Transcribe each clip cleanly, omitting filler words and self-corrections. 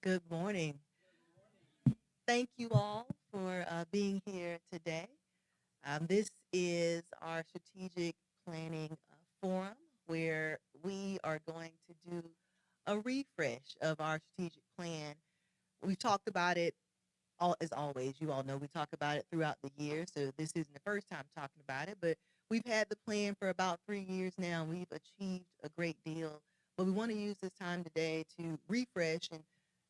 Good morning. Thank you all for being here today. This is our strategic planning forum where we are going to do a refresh of our strategic plan. We've talked about it as always. You all know we talk about it throughout the year, so this isn't the first time talking about it, but we've had the plan for about 3 years now. We've achieved a great deal, but we want to use this time today to refresh and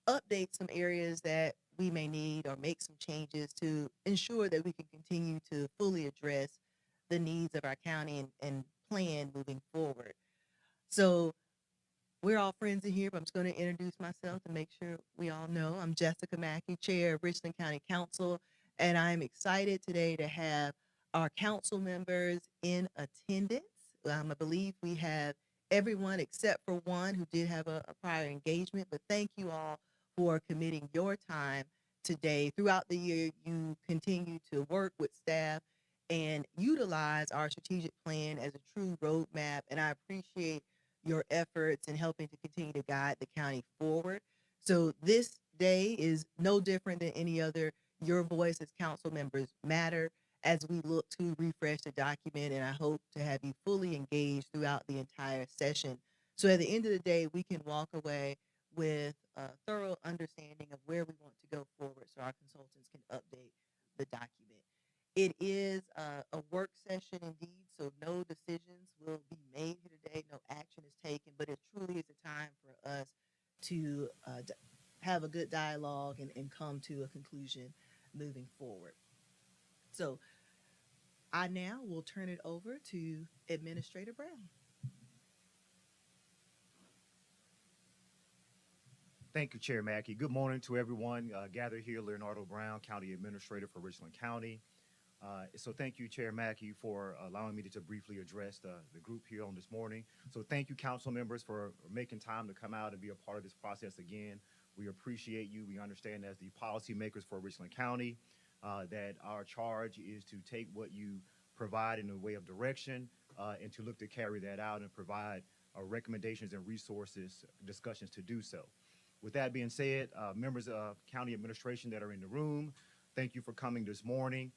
update some areas that we may need or make some changes to ensure that we can continue to fully address the needs of our county and plan moving forward. So we're all friends in here, but I'm just going to introduce myself to make sure we all know. I'm Jessica Mackey, Chair of Richland County Council, and I'm excited today to have our council members in attendance. I believe we have everyone except for one who did have a prior engagement, but thank you all for committing your time today. Throughout the year, you continue to work with staff and utilize our strategic plan as a true roadmap, and I appreciate your efforts in helping to continue to guide the county forward. So this day is no different than any other. Your voice as council members matter as we look to refresh the document, and I hope to have you fully engaged throughout the entire session. So at the end of the day, we can walk away with a thorough understanding of where we want to go forward so our consultants can update the document. It is a work session indeed, so no decisions will be made here today. No action is taken, but it truly is a time for us to have a good dialogue and come to a conclusion moving forward. So I now will turn it over to Administrator Brown. Thank you, Chair Mackey. Good morning to everyone gathered here. Leonardo Brown, County Administrator for Richland County. So thank you, Chair Mackey, for allowing me to briefly address the group here on this morning. So thank you, council members, for making time to come out and be a part of this process again. We appreciate you. We understand as the policymakers for Richland County that our charge is to take what you provide in the way of direction and to look to carry that out and provide recommendations and resources, discussions to do so. With that being said, members of county administration that are in the room, thank you for coming this morning.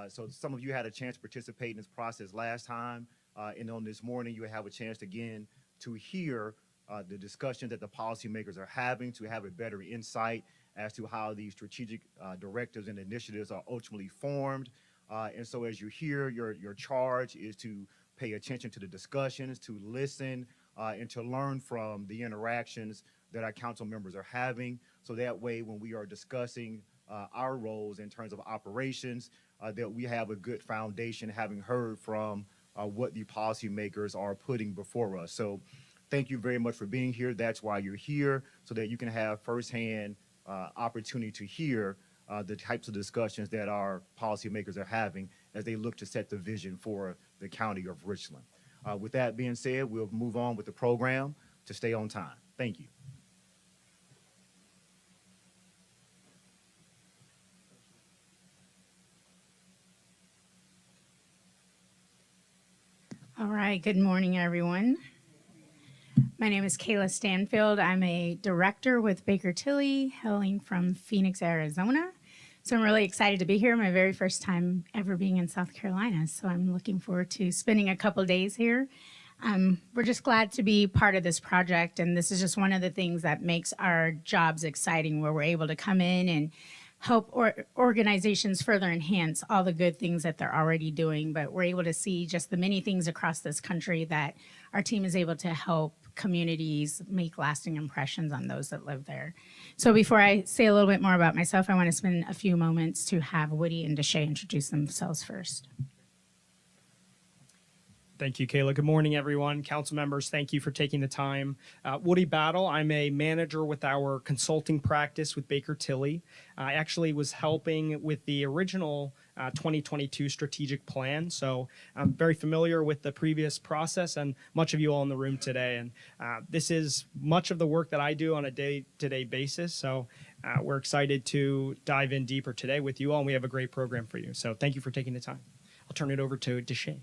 So some of you had a chance to participate in this process last time, and on this morning you have a chance again to hear the discussion that the policymakers are having, to have a better insight as to how these strategic directives and initiatives are ultimately formed. And so as you hear, your charge is to pay attention to the discussions, to listen, and to learn from the interactions that our council members are having. So that way, when we are discussing our roles in terms of operations, that we have a good foundation, having heard from what the policymakers are putting before us. So thank you very much for being here. That's why you're here, so that you can have firsthand opportunity to hear the types of discussions that our policymakers are having as they look to set the vision for the county of Richland. With that being said, we'll move on with the program to stay on time. Thank you. All right, good morning, everyone. My name is Kayla Stanfield. I'm a director with Baker Tilly, hailing from Phoenix, Arizona. So I'm really excited to be here. My very first time ever being in South Carolina. So I'm looking forward to spending a couple days here. We're just glad to be part of this project. And this is just one of the things that makes our jobs exciting, where we're able to come in and help organizations further enhance all the good things that they're already doing. But we're able to see just the many things across this country that our team is able to help communities make lasting impressions on those that live there. So before I say a little bit more about myself, I want to spend a few moments to have Woody and Deshay introduce themselves first. Thank you, Kayla. Good morning, everyone. Council members, thank you for taking the time. Woody Battle, I'm a manager with our consulting practice with Baker Tilly. I actually was helping with the original 2022 strategic plan, so I'm very familiar with the previous process and much of you all in the room today. And this is much of the work that I do on a day-to-day basis, so we're excited to dive in deeper today with you all, and we have a great program for you. So thank you for taking the time. I'll turn it over to Deshay.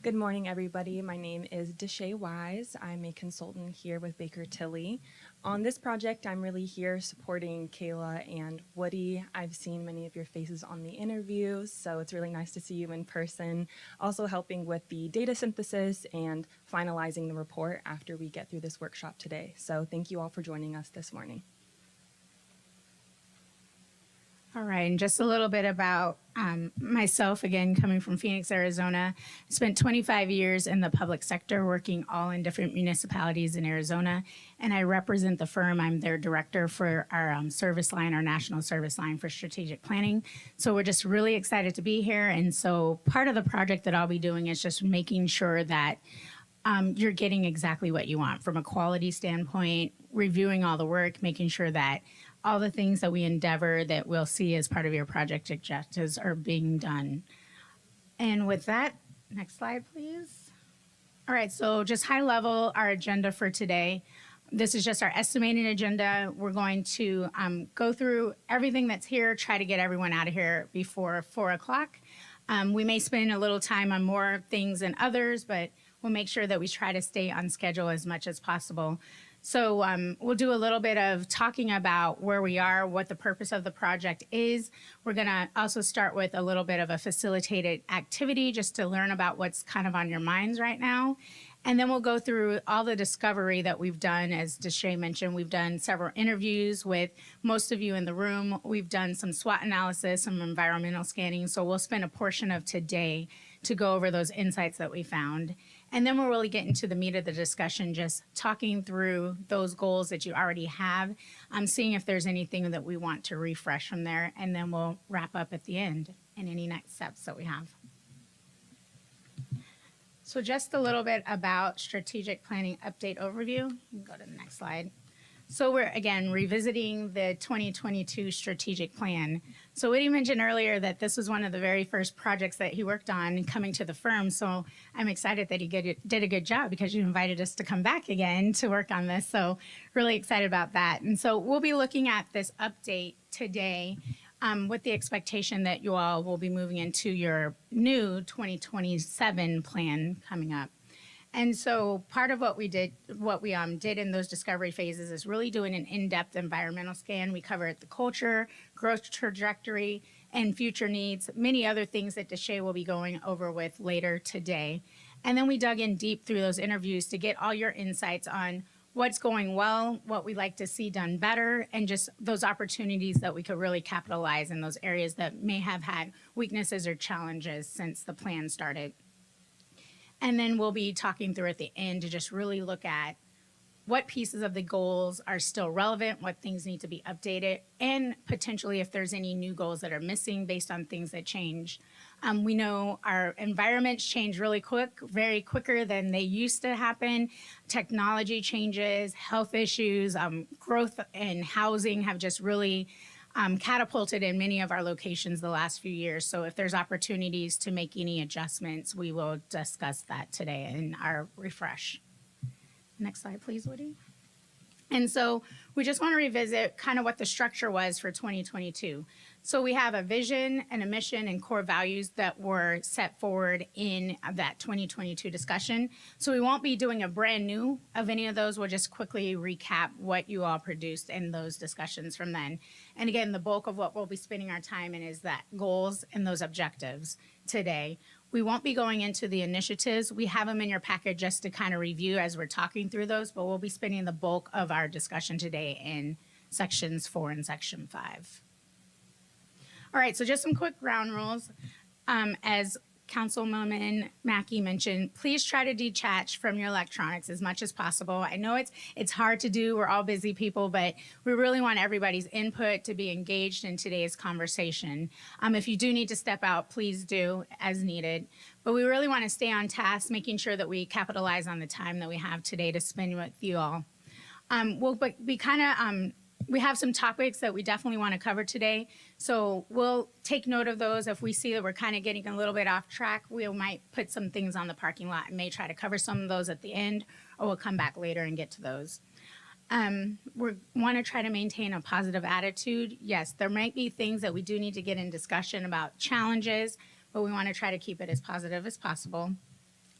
Good morning, everybody. My name is Deshae Wise. I'm a consultant here with Baker Tilly. On this project, I'm really here supporting Kayla and Woody. I've seen many of your faces on the interviews, so it's really nice to see you in person. Also helping with the data synthesis and finalizing the report after we get through this workshop today. So thank you all for joining us this morning. All right, and just a little bit about myself, again, coming from Phoenix, Arizona. I spent 25 years in the public sector, working all in different municipalities in Arizona, and I represent the firm. I'm their director for our service line, our national service line for strategic planning. So we're just really excited to be here, and so part of the project that I'll be doing is just making sure that you're getting exactly what you want from a quality standpoint, reviewing all the work, making sure that all the things that we endeavor that we'll see as part of your project objectives are being done. And with that, next slide, please. All right, so just high level, our agenda for today. This is just our estimating agenda. We're going to go through everything that's here, try to get everyone out of here before 4 o'clock. We may spend a little time on more things than others, but we'll make sure that we try to stay on schedule as much as possible. So we'll do a little bit of talking about where we are, what the purpose of the project is. We're going to also start with a little bit of a facilitated activity just to learn about what's kind of on your minds right now. And then we'll go through all the discovery that we've done. As Deshae mentioned, we've done several interviews with most of you in the room. We've done some SWOT analysis, some environmental scanning. So we'll spend a portion of today to go over those insights that we found. And then we'll really get into the meat of the discussion, just talking through those goals that you already have. Seeing if there's anything that we want to refresh from there. And then we'll wrap up at the end and any next steps that we have. So just a little bit about strategic planning update overview. You can go to the next slide. So we're, again, revisiting the 2022 strategic plan. So Woody mentioned earlier that this was one of the very first projects that he worked on coming to the firm. So I'm excited that he did a good job because you invited us to come back again to work on this. So really excited about that. And so we'll be looking at this update today with the expectation that you all will be moving into your new 2027 plan coming up. And so part of what we did in those discovery phases is really doing an in-depth environmental scan. We covered the culture, growth trajectory, and future needs, many other things that Deshae will be going over with later today. And then we dug in deep through those interviews to get all your insights on what's going well, what we'd like to see done better, and just those opportunities that we could really capitalize in those areas that may have had weaknesses or challenges since the plan started. And then we'll be talking through at the end to just really look at what pieces of the goals are still relevant, what things need to be updated, and potentially if there's any new goals that are missing based on things that change. We know our environments change really quick, very quicker than they used to happen. Technology changes, health issues, growth and housing have just really catapulted in many of our locations the last few years. So if there's opportunities to make any adjustments, we will discuss that today in our refresh. Next slide, please, Woody. And so we just want to revisit kind of what the structure was for 2022. So we have a vision and a mission and core values that were set forward in that 2022 discussion. So we won't be doing a brand new of any of those. We'll just quickly recap what you all produced in those discussions from then. And again, the bulk of what we'll be spending our time in is that goals and those objectives today. We won't be going into the initiatives. We have them in your packet just to kind of review as we're talking through those, but we'll be spending the bulk of our discussion today in sections 4 and section 5. All right, so just some quick ground rules. As Councilwoman Mackey mentioned, please try to detach from your electronics as much as possible. I know it's hard to do. We're all busy people, but we really want everybody's input to be engaged in today's conversation. If you do need to step out, please do as needed. But we really want to stay on task, making sure that we capitalize on the time that we have today to spend with you all. We have some topics that we definitely want to cover today. So we'll take note of those. If we see that we're kind of getting a little bit off track, we might put some things on the parking lot and may try to cover some of those at the end, or we'll come back later and get to those. We want to try to maintain a positive attitude. Yes, there might be things that we do need to get in discussion about challenges, but we want to try to keep it as positive as possible.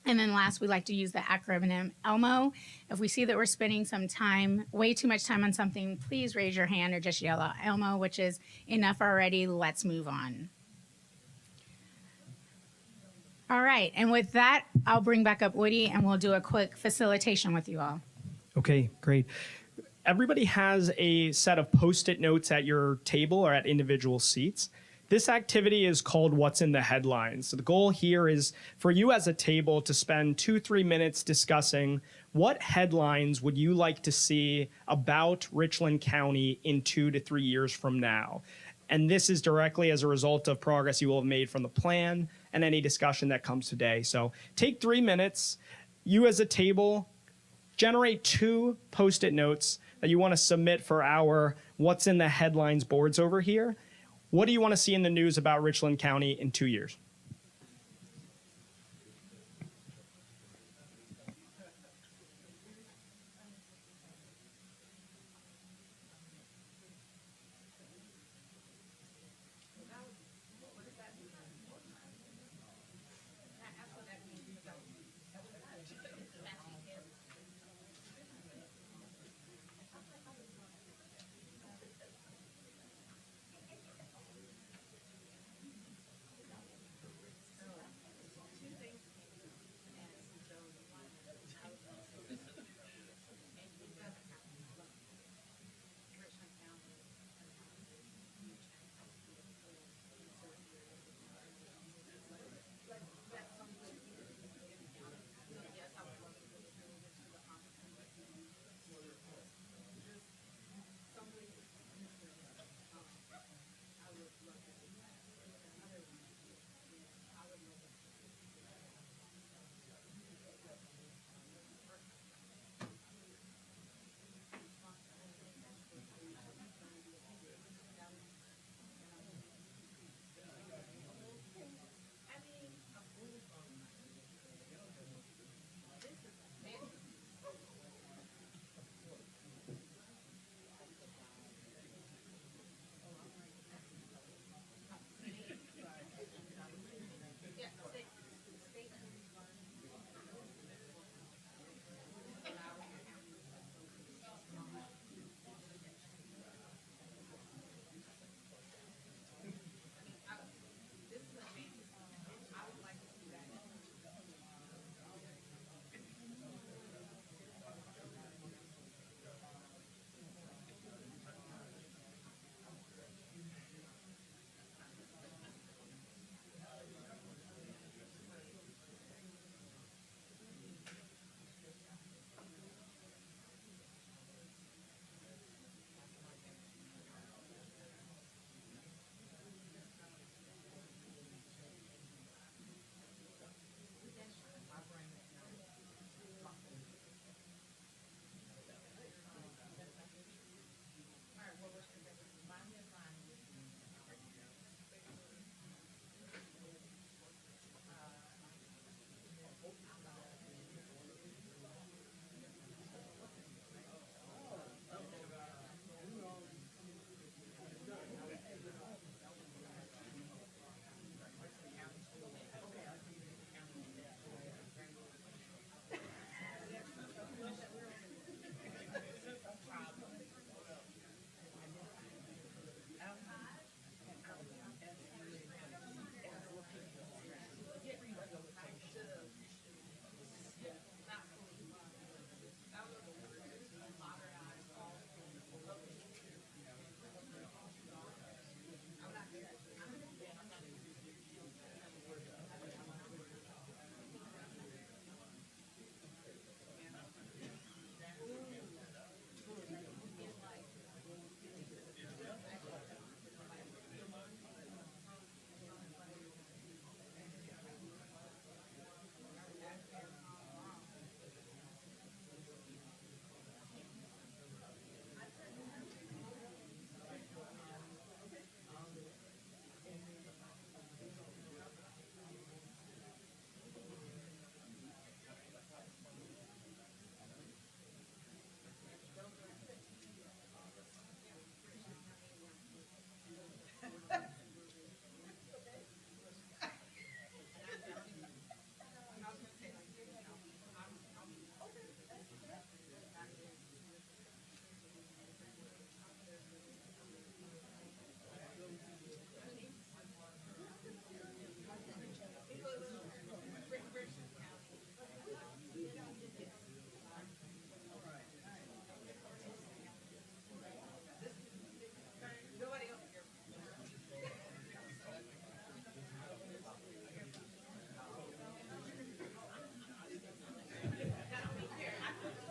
And then last, we like to use the acronym ELMO. If we see that we're spending some time, way too much time on something, please raise your hand or just yell out ELMO, which is enough already, let's move on. All right, and with that, I'll bring back up Woody and we'll do a quick facilitation with you all. Okay, great. Everybody has a set of Post-it notes at your table or at individual seats. This activity is called What's in the Headlines. So the goal here is for you as a table to spend 2-3 minutes discussing what headlines would you like to see about Richland County in 2 to 3 years from now. And this is directly as a result of progress you will have made from the plan and any discussion that comes today. So take 3 minutes. You as a table, generate 2 Post-it notes that you want to submit for our What's in the Headlines boards over here. What do you want to see in the news about Richland County in 2 years?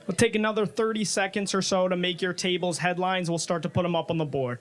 We'll take another 30 seconds or so to make your tables headlines. We'll start to put them up on the board.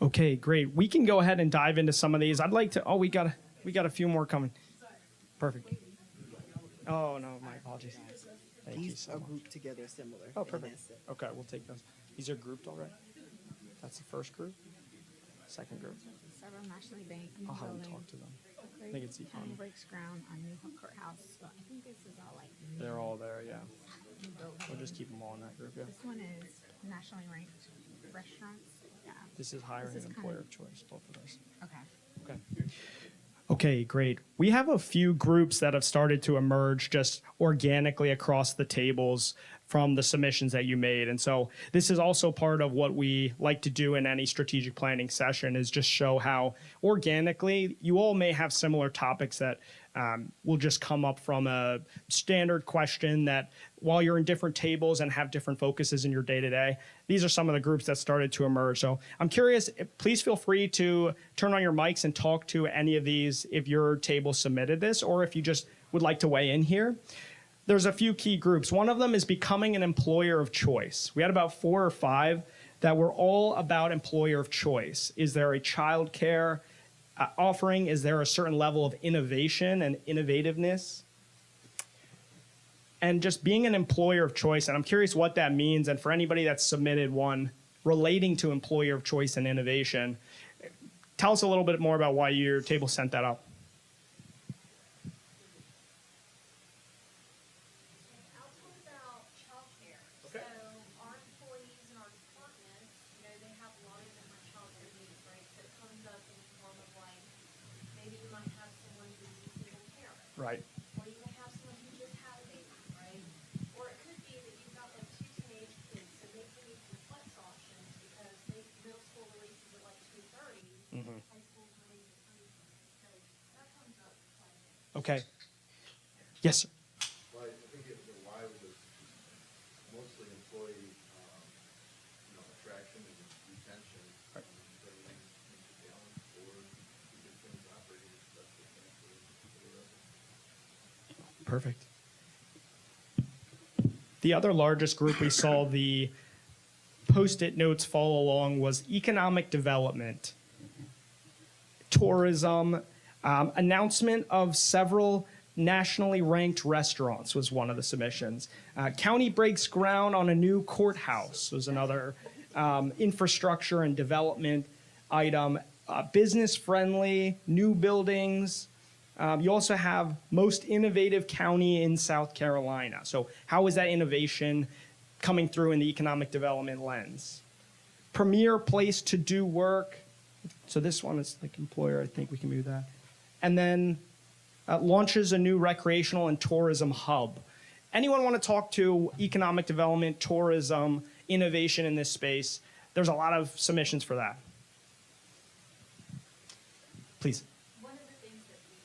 Okay, great. We can go ahead and dive into some of these. I'd like to. Oh, we got a few more coming. Perfect. Oh no, my apologies. Thank you These so are much. grouped together similar. Oh, in perfect. that set. Okay, we'll take those. These are grouped already. That's the first group. Second group. Several nationally banked I'll have them buildings. talk to them. I think it's County fun. Breaks ground on New Hook Courthouse. So I think this is all like They're all there. Yeah. new buildings. We'll just keep them all in that group. Yeah. This one is nationally ranked restaurants. Yeah. This is hiring This is an kind employer of- of choice. Both of those. Okay. Okay. Okay, great. We have a few groups that have started to emerge just organically across the tables from the submissions that you made. And so this is also part of what we like to do in any strategic planning session is just show how organically you all may have similar topics that will just come up from a standard question that while you're in different tables and have different focuses in your day-to-day, these are some of the groups that started to emerge. So I'm curious, please feel free to turn on your mics and talk to any of these if your table submitted this, or if you just would like to weigh in here. There's a few key groups. One of them is becoming an employer of choice. We had about 4 or 5 that were all about employer of choice. Is there a child care offering? Is there a certain level of innovation and innovativeness? And just being an employer of choice, and I'm curious what that means. And for anybody that's submitted one relating to employer of choice and innovation, tell us a little bit more about why your table sent that up. I'll talk about childcare. So our employees and our Right. Or you can have someone who just had a baby, right? Or it could be that you've got like two teenage kids, so maybe you need some flex options because middle school releases at like 2:30, high school releases at 3:30. So that comes up quite a bit. Okay. Yes, sir. Well, I think the why was mostly employee, attraction and retention. Right. Bringing in talent or keeping things operating as best they can for the residents. Perfect. The other largest group we saw the Post-it notes follow along was economic development, tourism, announcement of several nationally ranked restaurants was one of the submissions. County breaks ground on a new courthouse was another infrastructure and development item. Business friendly, new buildings. You also have most innovative county in South Carolina. So how is that innovation coming through in the economic development lens? Premier place to do work. So this one is like employer. I think we can move that. And then launches a new recreational and tourism hub. Anyone want to talk to economic development, tourism, innovation in this space? There's a lot of submissions for that. Please. One of the things that we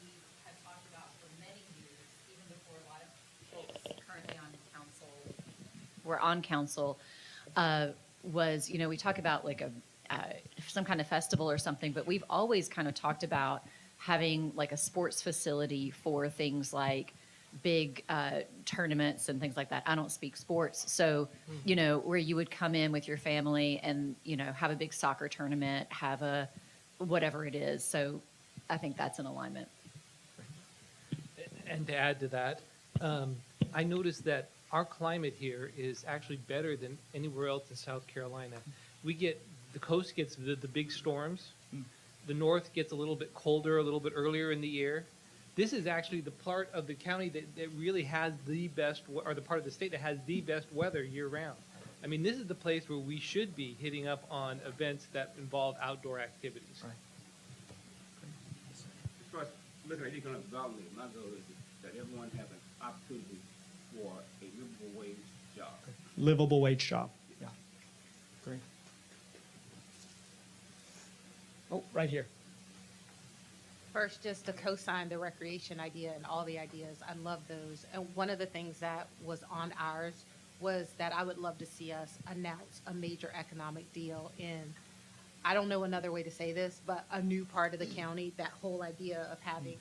have talked about for many years, even before a lot of folks currently were on council, was, we talk about like some kind of festival or something, but we've always kind of talked about having like a sports facility for things like big tournaments and things like that. I don't speak sports, so where you would come in with your family and have a big soccer tournament, have a whatever it is. So I think that's in alignment. And to add to that, I noticed that our climate here is actually better than anywhere else in South Carolina. The coast gets the big storms. The north gets a little bit colder, a little bit earlier in the year. This is actually the part of the county that really has the best, or the part of the state that has the best weather year round. I mean, this is the place where we should be hitting up on events that involve outdoor activities. Right. As far as looking at economic development, my goal is that everyone has an opportunity for a livable wage job. Livable wage job. Yeah. Great. Oh, right here. First, just to co-sign the recreation idea and all the ideas. I love those. And one of the things that was on ours was that I would love to see us announce a major economic deal in, I don't know another way to say this, but a new part of the county. That whole idea of having,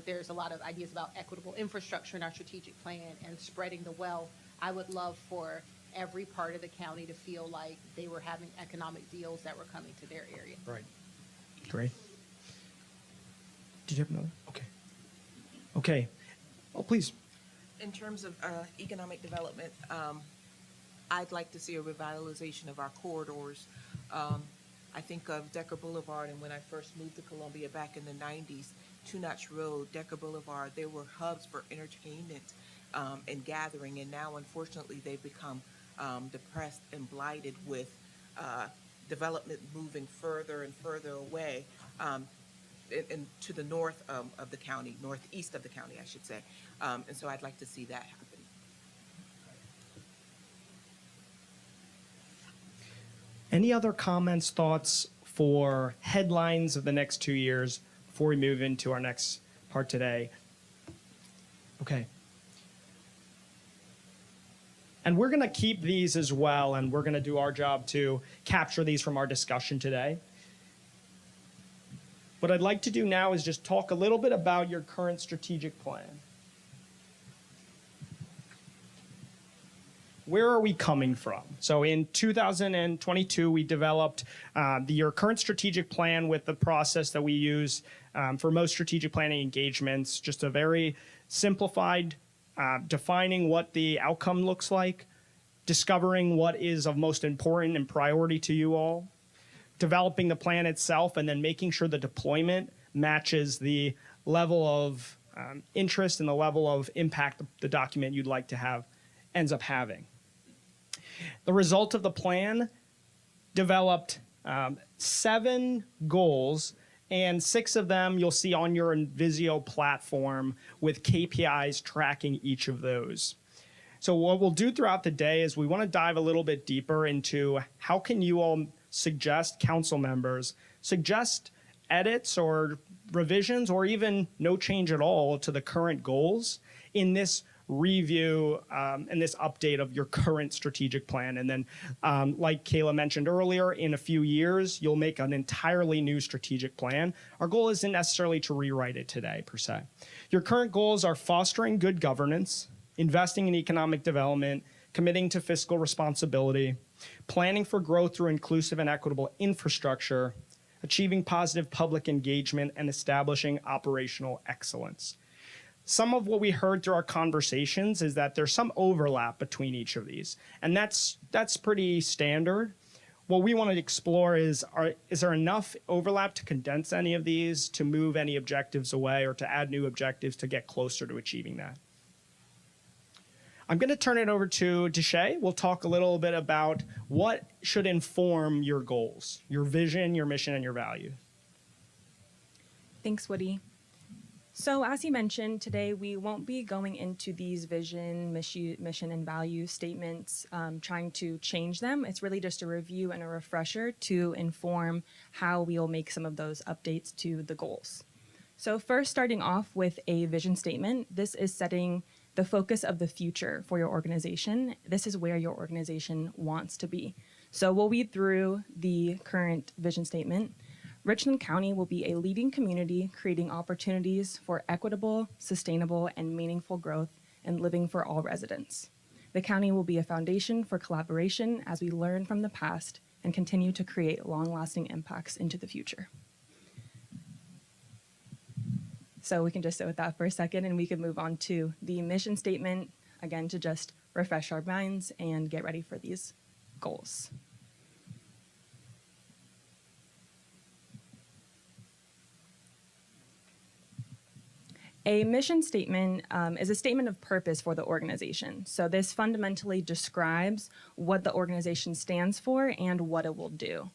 there's a lot of ideas about equitable infrastructure in our strategic plan and spreading the wealth. I would love for every part of the county to feel like they were having economic deals that were coming to their area. Right. Great. Did you have another? Okay. Okay. Oh, please. In terms of economic development, I'd like to see a revitalization of our corridors. I think of Decker Boulevard, and when I first moved to Columbia back in the 90s, Two Notch Road, Decker Boulevard, they were hubs for entertainment and gathering, and now, unfortunately, they've become depressed and blighted with development moving further and further away. And to the north of the county, northeast of the county, I should say. And so I'd like to see that happen. Any other comments, thoughts for headlines of the next 2 years before we move into our next part today? Okay. And we're going to keep these as well, and we're going to do our job to capture these from our discussion today. What I'd like to do now is just talk a little bit about your current strategic plan. Where are we coming from? So in 2022, we developed your current strategic plan with the process that we use for most strategic planning engagements, just a very simplified, defining what the outcome looks like, discovering what is of most important and priority to you all, developing the plan itself, and then making sure the deployment matches the level of interest and the level of impact the document you'd like to have ends up having. The result of the plan developed 7 goals And 6 of them you'll see on your Visio platform with KPIs tracking each of those. So what we'll do throughout the day is we want to dive a little bit deeper into how can you all suggest, council members, suggest edits or revisions or even no change at all to the current goals in this review and this update of your current strategic plan. And then, like Kayla mentioned earlier, in a few years, you'll make an entirely new strategic plan. Our goal isn't necessarily to rewrite it today, per se. Your current goals are fostering good governance, investing in economic development, committing to fiscal responsibility, planning for growth through inclusive and equitable infrastructure, achieving positive public engagement, and establishing operational excellence. Some of what we heard through our conversations is that there's some overlap between each of these, and that's pretty standard. What we want to explore is there enough overlap to condense any of these, to move any objectives away, or to add new objectives to get closer to achieving that? I'm going to turn it over to Deshay. We'll talk a little bit about what should inform your goals, your vision, your mission, and your value. Thanks, Woody. So as he mentioned, today we won't be going into these vision, mission, and value statements, trying to change them. It's really just a review and a refresher to inform how we'll make some of those updates to the goals. So first, starting off with a vision statement, this is setting the focus of the future for your organization. This is where your organization wants to be. So we'll read through the current vision statement. Richland County will be a leading community, creating opportunities for equitable, sustainable, and meaningful growth and living for all residents. The county will be a foundation for collaboration as we learn from the past and continue to create long-lasting impacts into the future. So we can just sit with that for a second and we can move on to the mission statement, again, to just refresh our minds and get ready for these goals. A mission statement is a statement of purpose for the organization. So this fundamentally describes what the organization stands for and what it will do.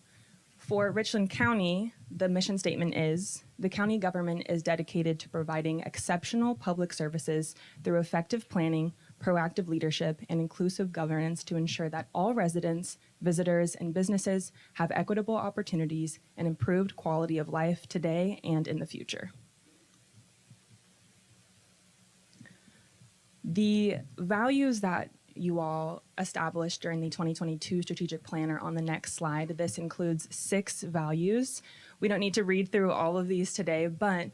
For Richland County, the mission statement is, the county government is dedicated to providing exceptional public services through effective planning, proactive leadership, and inclusive governance to ensure that all residents, visitors, and businesses have equitable opportunities and improved quality of life today and in the future. The values that you all established during the 2022 strategic plan are on the next slide. This includes 6 values. We don't need to read through all of these today, but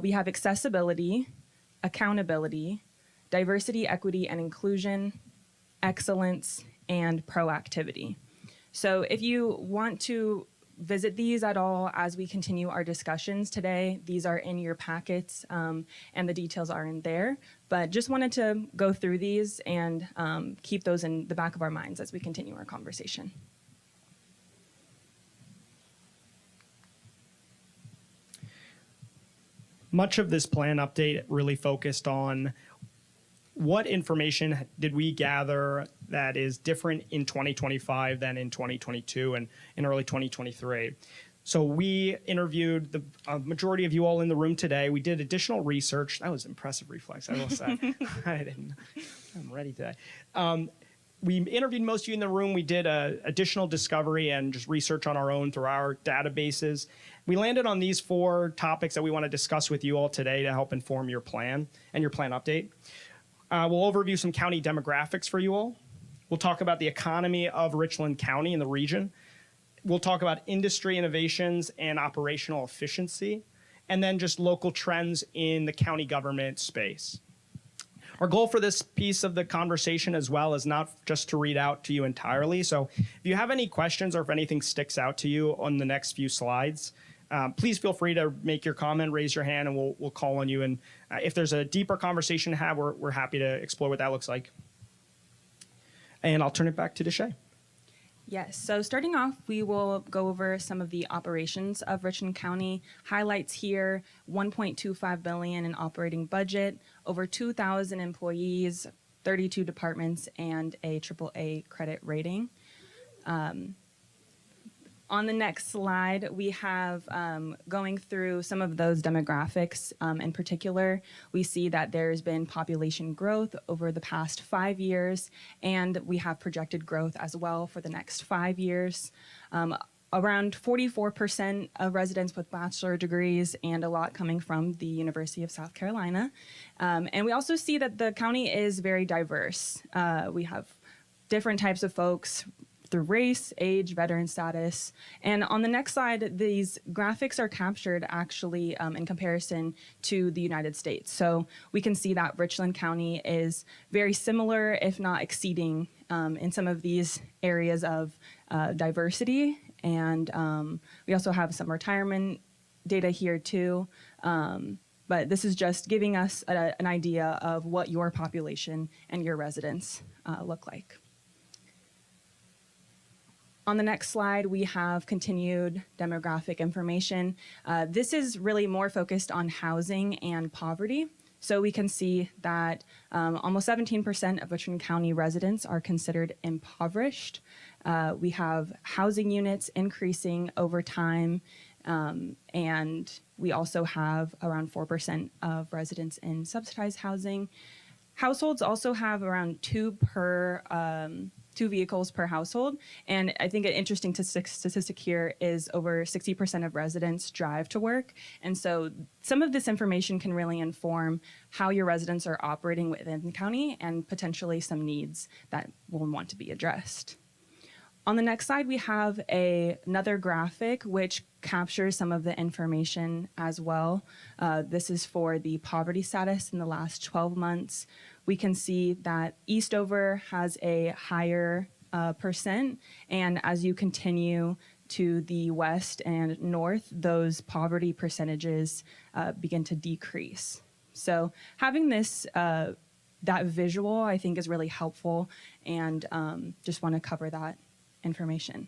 we have accessibility, accountability, diversity, equity, and inclusion, excellence, and proactivity. So if you want to visit these at all as we continue our discussions today, these are in your packets and the details are in there. But just wanted to go through these and keep those in the back of our minds as we continue our conversation. Much of this plan update really focused on what information did we gather that is different in 2025 than in 2022 and in early 2023. So we interviewed the majority of you all in the room today. We did additional research. That was impressive reflex, I will say. I'm ready today. We interviewed most of you in the room. We did additional discovery and just research on our own through our databases. We landed on these 4 topics that we want to discuss with you all today to help inform your plan and your plan update. We'll overview some county demographics for you all. We'll talk about the economy of Richland County and the region. We'll talk about industry innovations and operational efficiency, and then just local trends in the county government space. Our goal for this piece of the conversation as well is not just to read out to you entirely. So if you have any questions or if anything sticks out to you on the next few slides, please feel free to make your comment, raise your hand, and we'll call on you. And if there's a deeper conversation to have, we're happy to explore what that looks like. And I'll turn it back to Deshay. Yes, so starting off, we will go over some of the operations of Richland County. Highlights here, $1.25 billion in operating budget, over 2,000 employees, 32 departments, and a AAA credit rating. On On the next slide, we have going through some of those demographics. In particular, we see that there's been population growth over the past 5 years, and we have projected growth as well for the next 5 years. Around 44% of residents with bachelor degrees, and a lot coming from the University of South Carolina. And we also see that the county is very diverse. We have different types of folks through race, age, veteran status. And on the next slide, these graphics are captured actually in comparison to the United States. So we can see that Richland County is very similar, if not exceeding, in some of these areas of diversity. And we also have some retirement data here too. But this is just giving us an idea of what your population and your residents look like. On the next slide, we have continued demographic information. This is really more focused on housing and poverty. So we can see that almost 17% of Richland County residents are considered impoverished. We have housing units increasing over time, and we also have around 4% of residents in subsidized housing. Households also have around two vehicles per household. And I think an interesting statistic here is over 60% of residents drive to work. And so some of this information can really inform how your residents are operating within the county and potentially some needs that will want to be addressed. On the next slide, we have another graphic which captures some of the information as well. This is for the poverty status in the last 12 months. We can see that Eastover has a higher percent, and as you continue to the west and north, those poverty percentages begin to decrease. So having this that visual, I think, is really helpful, and just want to cover that information.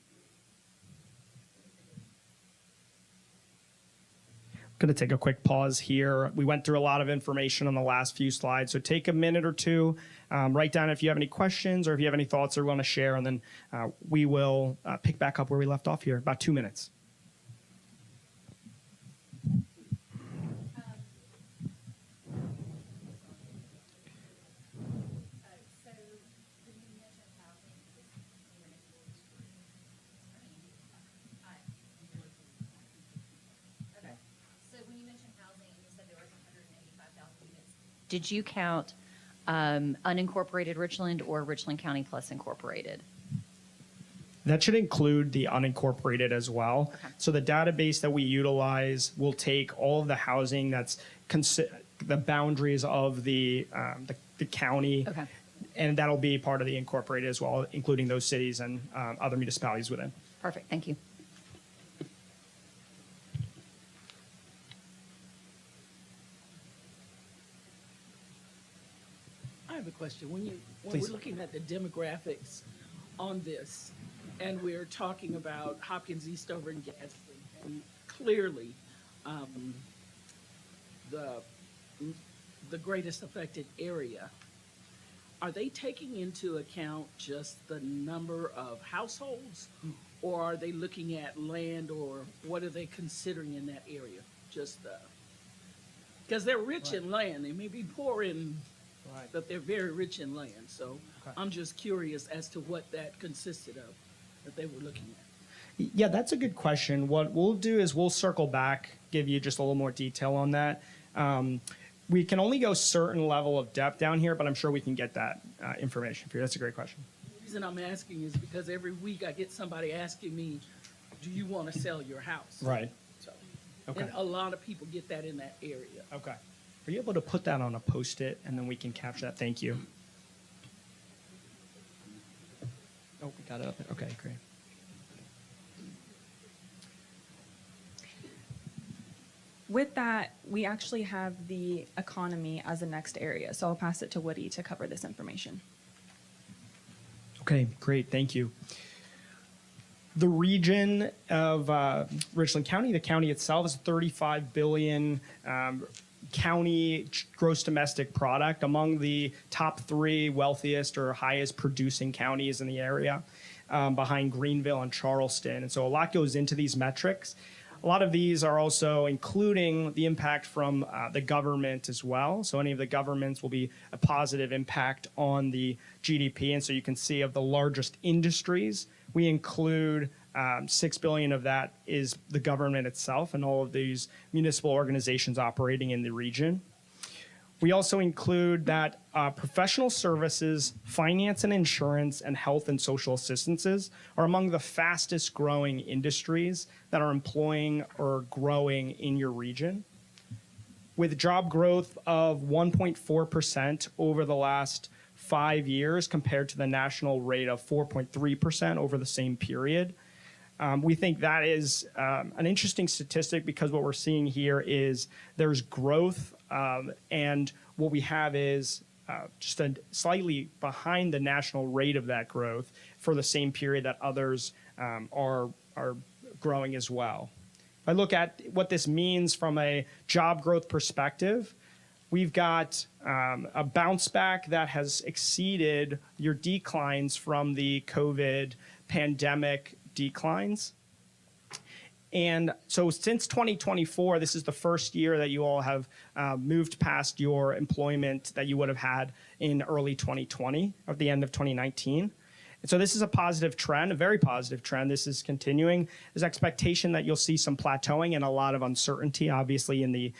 Going to take a quick pause here. We went through a lot of information on the last few slides, so take a minute or two, write down if you have any questions or if you have any thoughts or want to share, and then we will pick back up where we left off here, about 2 minutes. Did you count unincorporated Richland or Richland County plus incorporated? That should include the unincorporated as well. Okay. So the database that we utilize will take all of the housing that's the boundaries of the county, Okay. and that'll be part of the incorporated as well, including those cities and other municipalities within. Perfect. Thank you. I have a question. When Please. we're looking at the demographics on this, and we're talking about Hopkins, Eastover, and Gadsden, and clearly the greatest affected area, are they taking into account just the number of households, or are they looking at land, or what are they considering in that area? Just because they're rich in land, they may be poor in. Right. But they're very rich in land, so Okay. I'm just curious as to what that consisted of, that they were looking at. Yeah, that's a good question. What we'll do is we'll circle back, give you just a little more detail on that. We can only go certain level of depth down here, but I'm sure we can get that information for you. That's a great question. The reason I'm asking is because every week I get somebody asking me, do you want to sell your house? Right. So, Okay. and a lot of people get that in that area. Okay. Are you able to put that on a Post-it, and then we can capture that? Thank you. Oh, we got it up there. Okay, great. With that, we actually have the economy as the next area. So I'll pass it to Woody to cover this information. Okay, great. Thank you. The region of Richland County, the county itself, is 35 billion county gross domestic product, among the top 3 wealthiest or highest producing counties in the area. behind Greenville and Charleston. And so a lot goes into these metrics. A lot of these are also including the impact from the government as well. So any of the governments will be a positive impact on the GDP. And so you can see of the largest industries, we include $6 billion of that is the government itself and all of these municipal organizations operating in the region. We also include that professional services, finance and insurance, and health and social assistances are among the fastest growing industries that are employing or growing in your region. With job growth of 1.4% over the last 5 years compared to the national rate of 4.3% over the same period. We think that is an interesting statistic because what we're seeing here is there's growth and what we have is just a slightly behind the national rate of that growth for the same period that others are growing as well. If I look at what this means from a job growth perspective, we've got a bounce back that has exceeded your declines from the COVID pandemic declines. And so since 2024, this is the first year that you all have moved past your employment that you would have had in early 2020 or the end of 2019. And so this is a positive trend, a very positive trend. This is continuing. There's expectation that you'll see some plateauing and a lot of uncertainty, obviously, in the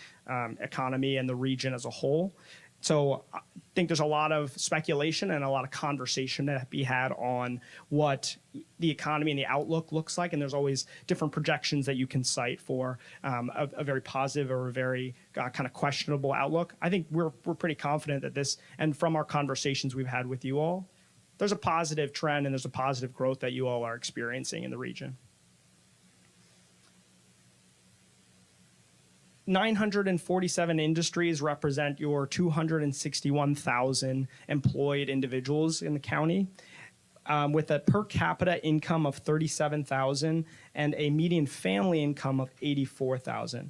economy and the region as a whole. So I think there's a lot of speculation and a lot of conversation to be had on what the economy and the outlook looks like. And there's always different projections that you can cite for a very positive or a very kind of questionable outlook. I think we're pretty confident that this, and from our conversations we've had with you all, there's a positive trend and there's a positive growth that you all are experiencing in the region. 947 industries represent your 261,000 employed individuals in the county, with a per capita income of $37,000 and a median family income of $84,000.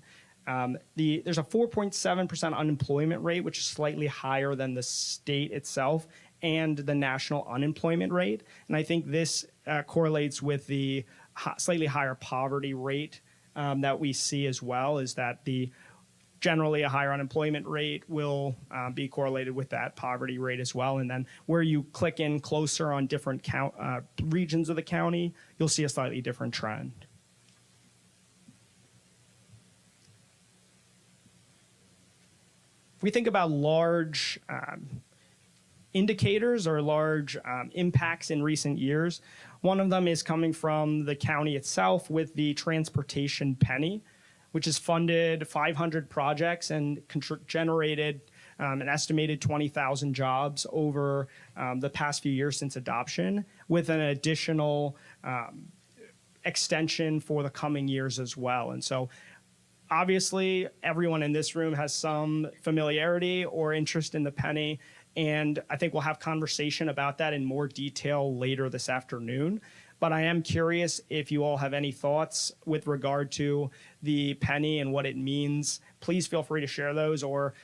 There's a 4.7% unemployment rate, which is slightly higher than the state itself and the national unemployment rate. And I think this correlates with the slightly higher poverty rate that we see as well, is that generally a higher unemployment rate will be correlated with that poverty rate as well. And then where you click in closer on different regions of the county, you'll see a slightly different trend. If we think about large indicators or large impacts in recent years, one of them is coming from the county itself with the transportation penny, which has funded 500 projects and generated an estimated 20,000 jobs over the past few years since adoption, with an additional extension for the coming years as well. And so obviously everyone in this room has some familiarity or interest in the penny. And I think we'll have conversation about that in more detail later this afternoon. But I am curious if you all have any thoughts with regard to the penny and what it means. Please feel free to share those or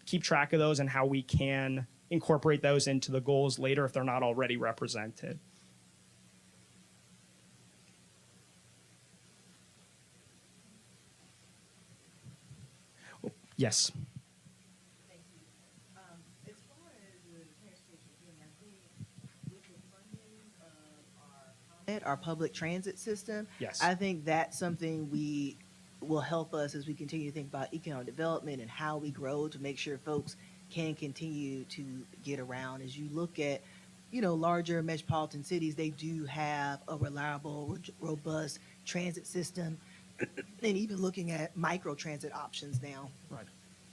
keep track of those and how we can incorporate those into the goals later if they're not already represented. Yes. Our public transit system. Yes. I think that's something we will help us as we continue to think about economic development and how we grow to make sure folks can continue to get around. As you look at, larger metropolitan cities, they do have a reliable, robust transit system, and even looking at micro transit options now. Right.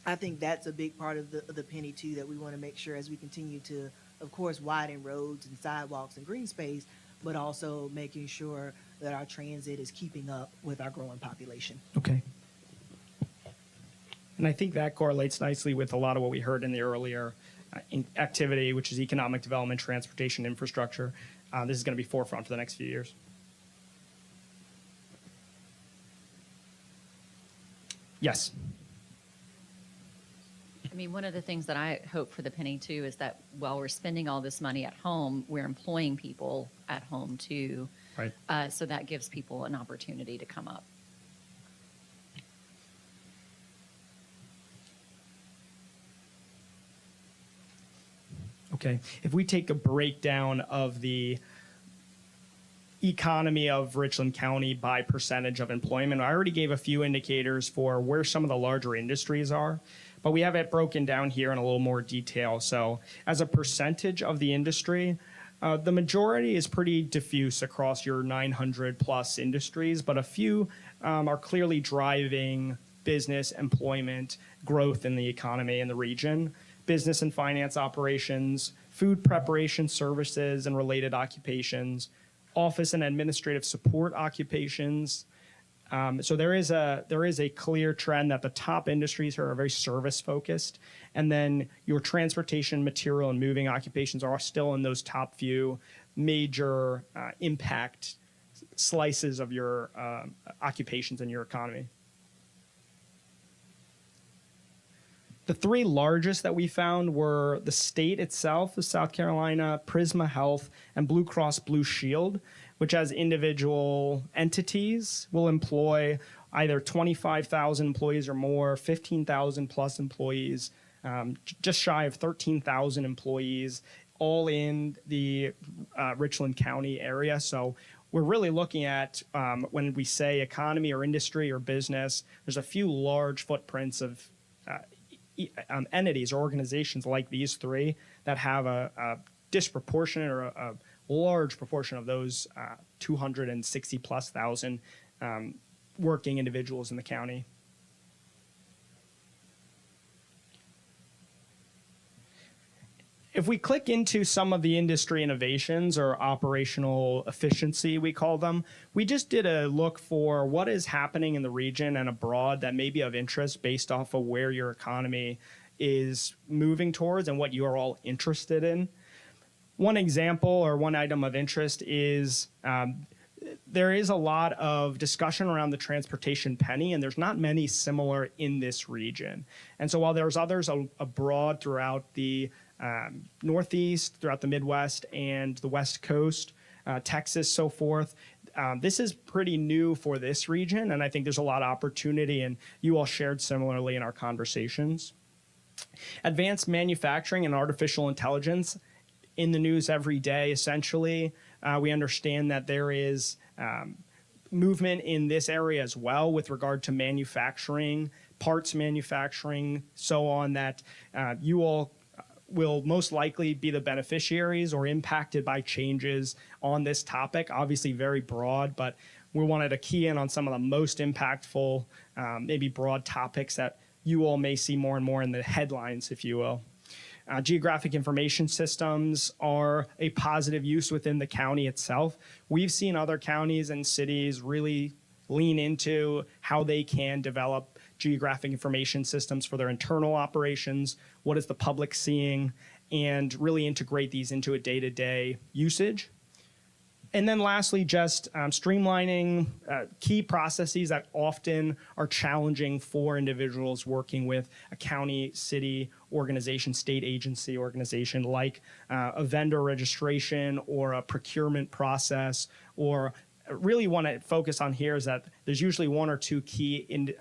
I think that's a big part of the penny too, that we want to make sure as we continue to, of course, widen roads and sidewalks and green space, but also making sure that our transit is keeping up with our growing population. Okay. And I think that correlates nicely with a lot of what we heard in the earlier activity, which is economic development, transportation, infrastructure. This is going to be forefront for the next few years. Yes. mean, one of the things that I hope for the penny too is that while we're spending all this money at home, we're employing people at home too. Right. So that gives people an opportunity to come up. Okay. If we take a breakdown of the economy of Richland County by percentage of employment, I already gave a few indicators for where some of the larger industries are, but we have it broken down here in a little more detail. So as a percentage of the industry, the majority is pretty diffuse across your 900 plus industries, but a few are clearly driving business, employment, growth in the economy in the region. Business and finance operations, food preparation services and related occupations, office and administrative support occupations. So there is a clear trend that the top industries are very service focused, and then your transportation, material, and moving occupations are still in those top few major impact slices of your occupations in your economy. The three largest that we found were the state itself, of South Carolina, Prisma Health, and Blue Cross Blue Shield, which as individual entities will employ either 25,000 employees or more, 15,000 plus employees, just shy of 13,000 employees, all in the Richland County area. So we're really looking at, when we say economy or industry or business, there's a few large footprints of entities or organizations like these three that have a disproportionate or a large proportion of those 260 plus thousand working individuals in the county. If we click into some of the industry innovations or operational efficiency, we call them, we just did a look for what is happening in the region and abroad that may be of interest based off of where your economy is moving towards and what you are all interested in. One example or one item of interest is there is a lot of discussion around the transportation penny, and there's not many similar in this region. And so while there's others abroad throughout the Northeast, throughout the Midwest and the West Coast, Texas, so forth. This is pretty new for this region, and I think there's a lot of opportunity, and you all shared similarly in our conversations. Advanced manufacturing and artificial intelligence in the news every day, essentially. We understand that there is movement in this area as well with regard to manufacturing, parts manufacturing, so on, that you all will most likely be the beneficiaries or impacted by changes on this topic. Obviously very broad, but we wanted to key in on some of the most impactful, maybe broad topics that you all may see more and more in the headlines, if you will. Geographic information systems are a positive use within the county itself. We've seen other counties and cities really lean into how they can develop geographic information systems for their internal operations, what is the public seeing, and really integrate these into a day-to-day usage. And then lastly, just streamlining key processes that often are challenging for individuals working with a county, city organization, state agency organization, like a vendor registration or a procurement process. Or really want to focus on here is that there's usually one or two key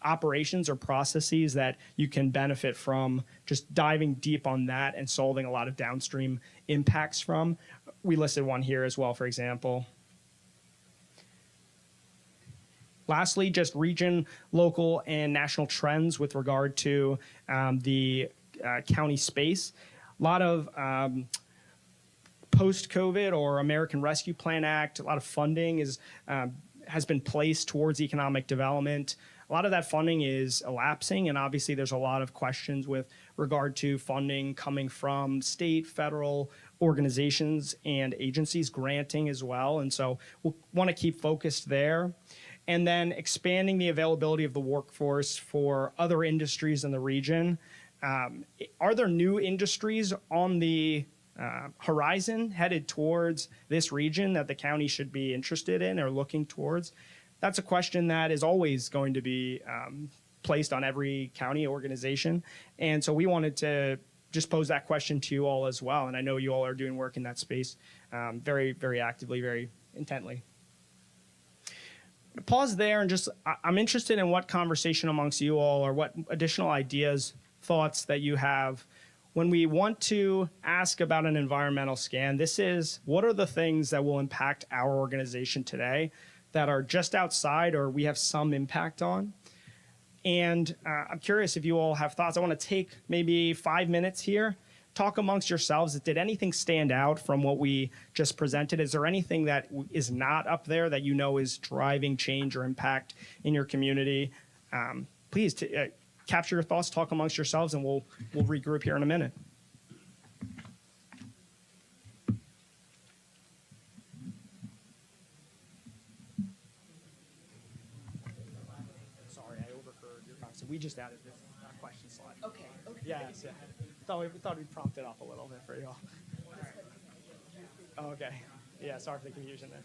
operations or processes that you can benefit from just diving deep on that and solving a lot of downstream impacts from. We listed one here as well, for example. Lastly, just region, local, and national trends with regard to the county space. A lot of post-COVID or American Rescue Plan Act, a lot of funding has been placed towards economic development. A lot of that funding is elapsing, and obviously there's a lot of questions with regard to funding coming from state, federal organizations and agencies, granting as well. And so we'll want to keep focused there. And then expanding the availability of the workforce for other industries in the region. Are there new industries on the horizon headed towards this region that the county should be interested in or looking towards? That's a question that is always going to be placed on every county organization. And so we wanted to just pose that question to you all as well. And I know you all are doing work in that space very, very actively, very intently. Pause there and just, I'm interested in what conversation amongst you all or what additional ideas, thoughts that you have when we want to ask about an environmental scan. This is, what are the things that will impact our organization today that are just outside or we have some impact on? And I'm curious if you all have thoughts. I want to take maybe 5 minutes here, talk amongst yourselves. Did anything stand out from what we just presented? Is there anything that is not up there that you know is driving change or impact in your community? Please capture your thoughts, talk amongst yourselves, and we'll regroup here in a minute. Sorry, I overheard your comment. So we just added this question slide. Okay, okay. Yes, yeah. Thought we'd prompt it up a little bit for you all. Oh, okay. Yeah, sorry for the confusion there.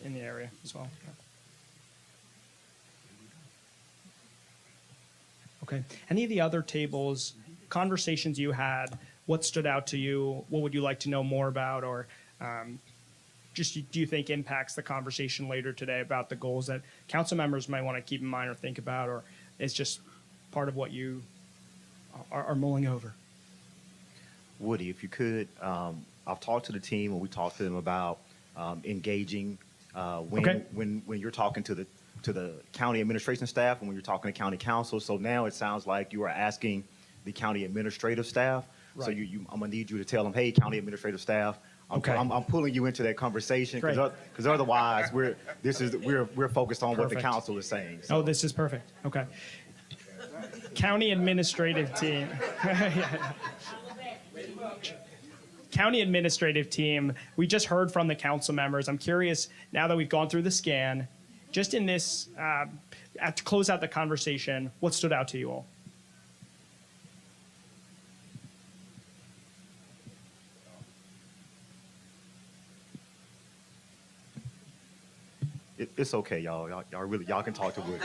in the area as well. Okay. Any of the other tables, conversations you had, what stood out to you? What would you like to know more about? Or just do you think impacts the conversation later today about the goals that council members might want to keep in mind or think about, or it's just part of what you are mulling over? Woody, if you could, I've talked to the team and we talked to them about engaging when you're talking to the county administration staff and when you're talking to county council. So now it sounds like you are asking the county administrative staff. So Right. I'm gonna need you to tell them, hey, county administrative staff, I'm pulling you into that conversation Great. because otherwise we're focused on what the Perfect. council is saying. Oh, this is perfect. Okay. County administrative team. County administrative team, we just heard from the council members. I'm curious, now that we've gone through the scan, just in this, to close out the conversation, what stood out to you all? It's okay, y'all. Y'all can talk to Woody.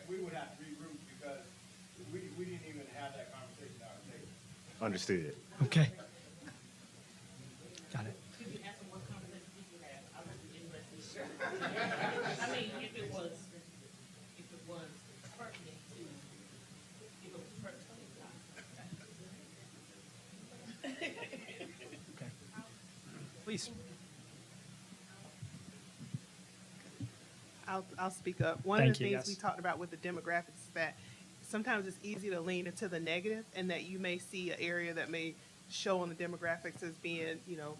We would have to regroup because we didn't even have that conversation at our table. Understood. Okay. Got it. I mean, if it was pertinent to, if it was pertinent. Okay. Please. I'll speak up. One Thank of the you, things we yes. talked about with the demographics is that sometimes it's easy to lean into the negative, and that you may see an area that may show on the demographics as being,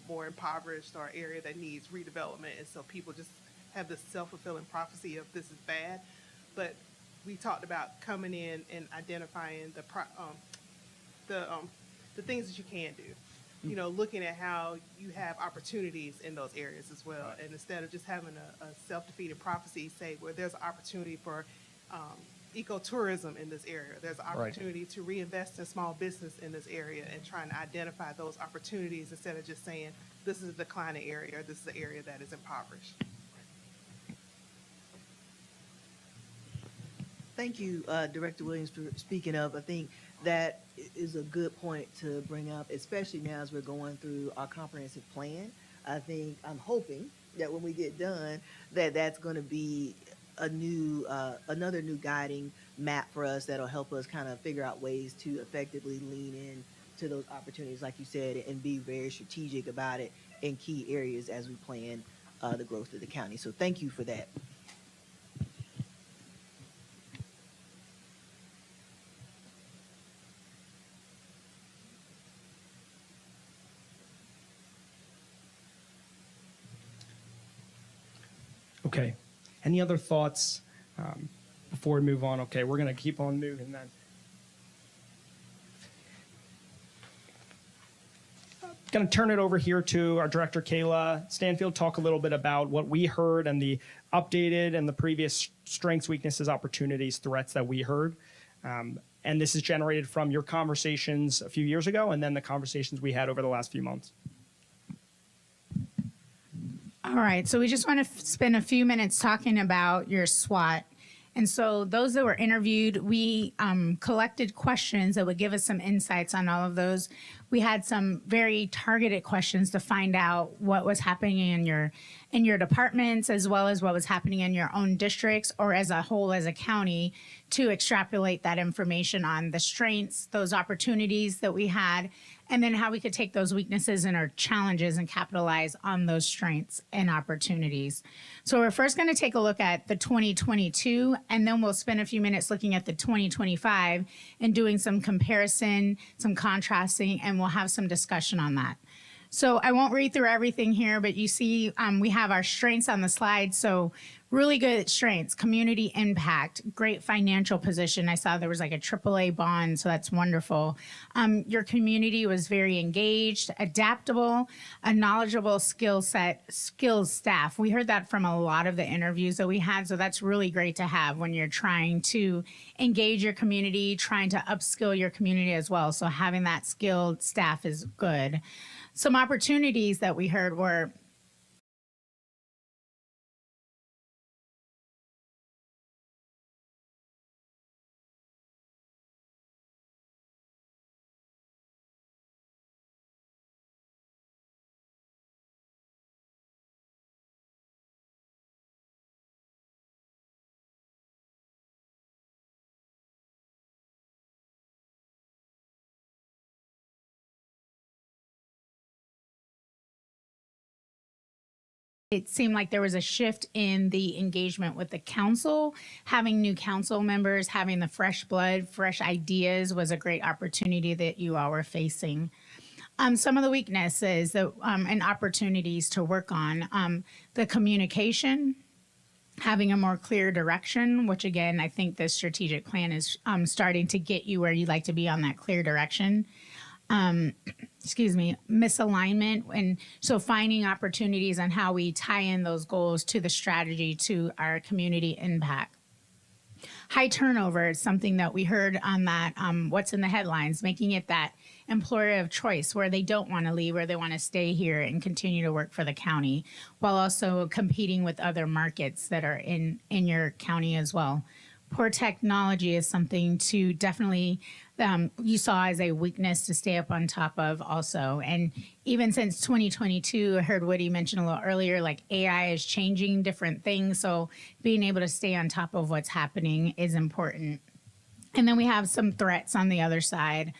more impoverished, or an area that needs redevelopment, and so people just have this self-fulfilling prophecy of this is bad. But we talked about coming in and identifying the things that you can do. Looking at how you have opportunities in those areas as well. And instead of just having a self-defeating prophecy, say, well, there's an opportunity for ecotourism in this area. There's an Right. opportunity to reinvest in small business in this area, and trying to identify those opportunities instead of just saying, this is a declining area, or this is an area that is impoverished. Thank you, Director Williams, for speaking up. I think that is a good point to bring up, especially now as we're going through our comprehensive plan. I'm hoping that when we get done, that's going to be another new guiding map for us that'll help us kind of figure out ways to effectively lean in to those opportunities, like you said, and be very strategic about it in key areas as we plan the growth of the county. So thank you for that. Okay. Any other thoughts before we move on? Okay, we're going to keep on moving then. Going to turn it over here to our director, Kayla Stanfield, talk a little bit about what we heard and the updated and the previous strengths, weaknesses, opportunities, threats that we heard. And this is generated from your conversations a few years ago and then the conversations we had over the last few months. All right, so we just want to spend a few minutes talking about your SWOT. And so those that were interviewed, we collected questions that would give us some insights on all of those. We had some very targeted questions to find out what was happening in your departments, as well as what was happening in your own districts or as a whole as a county, to extrapolate that information on the strengths, those opportunities that we had, and then how we could take those weaknesses and our challenges and capitalize on those strengths and opportunities. So we're first going to take a look at the 2022, and then we'll spend a few minutes looking at the 2025 and doing some comparison, some contrasting, and we'll have some discussion on that. So I won't read through everything here, but you see we have our strengths on the slide. So really good strengths: community impact, great financial position. I saw there was like a AAA bond, so that's wonderful. Your community was very engaged, adaptable, a knowledgeable skills staff. We heard that from a lot of the interviews that we had, so that's really great to have when you're trying to engage your community, trying to upskill your community as well. So having that skilled staff is good. Some opportunities that we heard were it seemed like there was a shift in the engagement with the council. Having new council members, having the fresh blood, fresh ideas was a great opportunity that you all were facing. Some of the weaknesses that, and opportunities to work on, the communication, having a more clear direction, which again, I think the strategic plan is starting to get you where you'd like to be on that clear direction. Misalignment. And so finding opportunities on how we tie in those goals to the strategy to our community impact. High turnover is something that we heard on that, what's in the headlines, making it that employer of choice where they don't want to leave, where they want to stay here and continue to work for the county, while also competing with other markets that are in your county as well. Poor technology is something to definitely you saw as a weakness to stay up on top of also. And even since 2022, I heard Woody mention a little earlier, like AI is changing different things. So being able to stay on top of what's happening is important. And then we have some threats on the other side.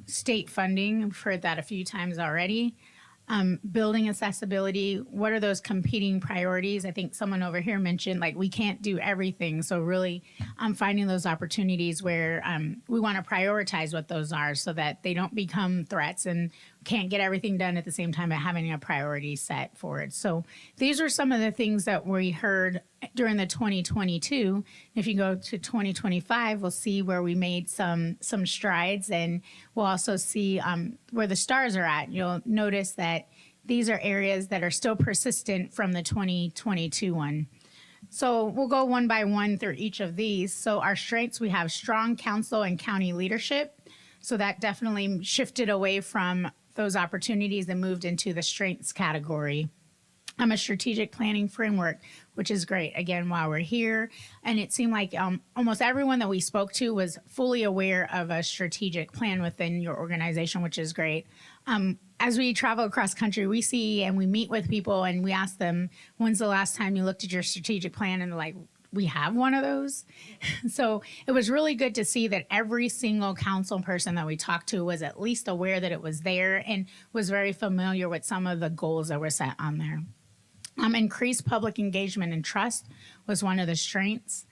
State funding, we've heard that a few times already. Building accessibility, what are those competing priorities? I think someone over here mentioned like we can't do everything. So really finding those opportunities where we want to prioritize what those are so that they don't become threats and can't get everything done at the same time, but having a priority set for it. So these are some of the things that we heard during the 2022. If you go to 2025, we'll see where we made some strides, and we'll also see where the stars are at. You'll notice that these are areas that are still persistent from the 2022 one. So we'll go one by one through each of these. So our strengths, we have strong council and county leadership. So that definitely shifted away from those opportunities and moved into the strengths category. A strategic planning framework, which is great, again, while we're here. And it seemed like almost everyone that we spoke to was fully aware of a strategic plan within your organization, which is great. As we travel across country, we see and we meet with people and we ask them, when's the last time you looked at your strategic plan? And they're like, we have one of those. So it was really good to see that every single council person that we talked to was at least aware that it was there and was very familiar with some of the goals that were set on there. Increased public engagement and trust was one of the strengths.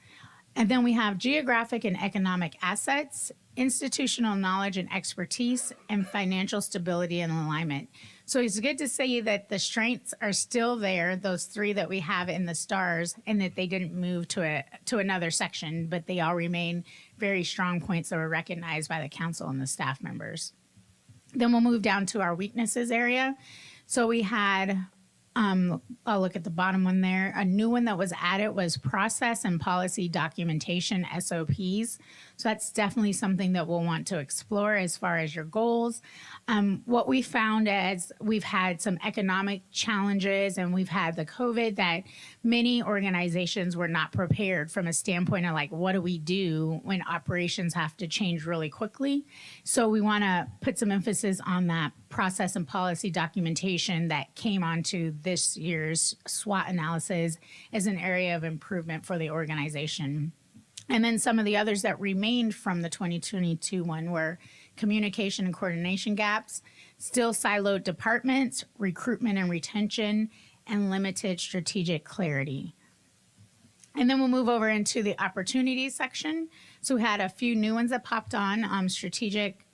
And then we have geographic and economic assets, institutional knowledge and expertise, and financial stability and alignment. So it's good to see that the strengths are still there, those three that we have in the stars, and that they didn't move to another section, but they all remain very strong points that were recognized by the council and the staff members. Then we'll move down to our weaknesses area. So we had I'll look at the bottom one there. A new one that was added was process and policy documentation, SOPs. So that's definitely something that we'll want to explore as far as your goals. What we found as we've had some economic challenges and we've had the COVID, that many organizations were not prepared from a standpoint of like, what do we do when operations have to change really quickly? So we want to put some emphasis on that process and policy documentation that came onto this year's SWOT analysis as an area of improvement for the organization. And then some of the others that remained from the 2022 one were communication and coordination gaps, still siloed departments, recruitment and retention, and limited strategic clarity. And then we'll move over into the opportunities section. So we had a few new ones that popped on, strategic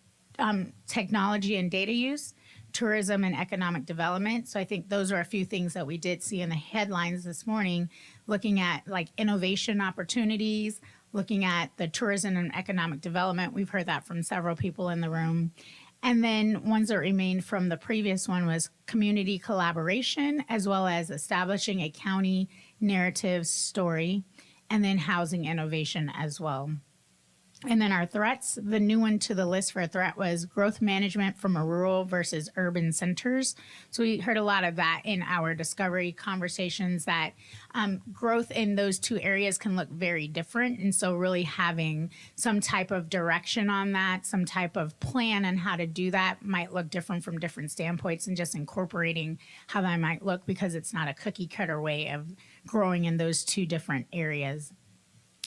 technology and data use, tourism and economic development. So I think those are a few things that we did see in the headlines this morning, looking at like innovation opportunities, looking at the tourism and economic development. We've heard that from several people in the room. And then ones that remained from the previous one was community collaboration, as well as establishing a county narrative story, and then housing innovation as well. And then our threats, the new one to the list for a threat was growth management from a rural versus urban centers. So we heard a lot of that in our discovery conversations, that growth in those two areas can look very different. And so really having some type of direction on that, some type of plan on how to do that might look different from different standpoints, and just incorporating how that might look, because it's not a cookie cutter way of growing in those two different areas.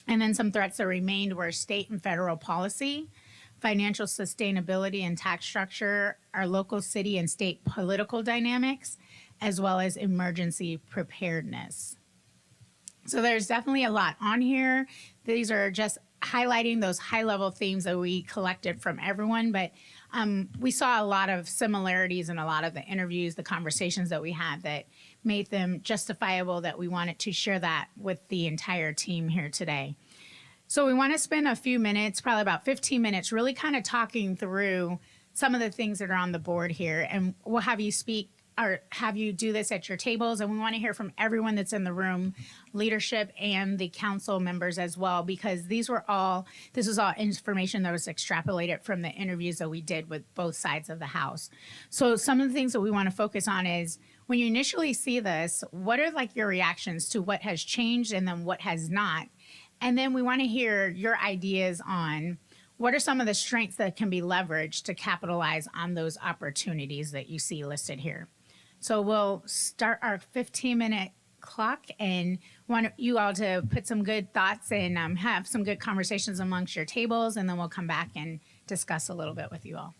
And then some threats that remained were state and federal policy, financial sustainability and tax structure, our local city and state political dynamics, as well as emergency preparedness. So there's definitely a lot on here. These are just highlighting those high level themes that we collected from everyone, but we saw a lot of similarities in a lot of the interviews, the conversations that we had that made them justifiable that we wanted to share that with the entire team here today. So we want to spend a few minutes, probably about 15 minutes, really kind of talking through some of the things that are on the board here, and we'll have you speak or have you do this at your tables, and we want to hear from everyone that's in the room, leadership and the council members as well, because this was all information that was extrapolated from the interviews that we did with both sides of the house. So some of the things that we want to focus on is when you initially see this, what are like your reactions to what has changed and then what has not? And then we want to hear your ideas on what are some of the strengths that can be leveraged to capitalize on those opportunities that you see listed here. So we'll start our 15-minute clock and want you all to put some good thoughts and have some good conversations amongst your tables, and then we'll come back and discuss a little bit with you all.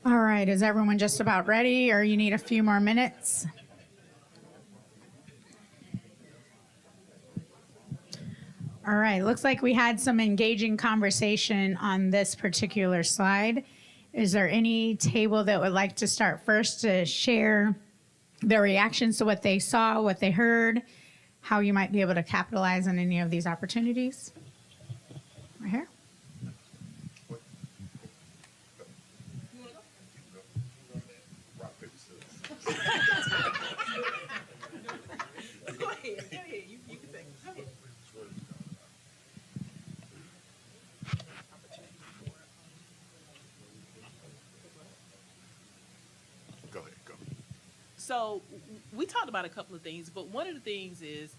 All right, is everyone just about ready, or you need a few more minutes? All right, looks like we had some engaging conversation on this particular slide. Is there any table that would like to start first to share their reactions to what they saw, what they heard, how you might be able to capitalize on any of these opportunities? Right here. Rock, paper, scissors. Go ahead, you can take it. Go ahead, go. So we talked about a couple of things, but one of the things is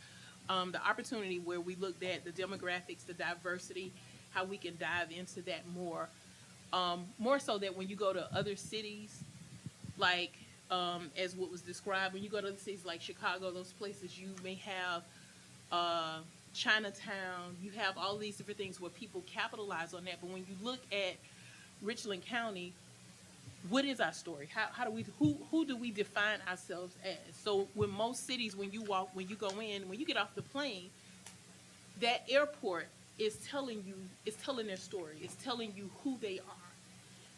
the opportunity where we looked at the demographics, the diversity, how we can dive into that more. More so that when you go to other cities, like as what was described, when you go to other cities like Chicago, those places you may have Chinatown, you have all these different things where people capitalize on that. But when you look at Richland County, what is our story? How do we who do we define ourselves as? So when most cities, when you walk, when you go in, when you get off the plane, that airport is telling their story. It's telling you who they are.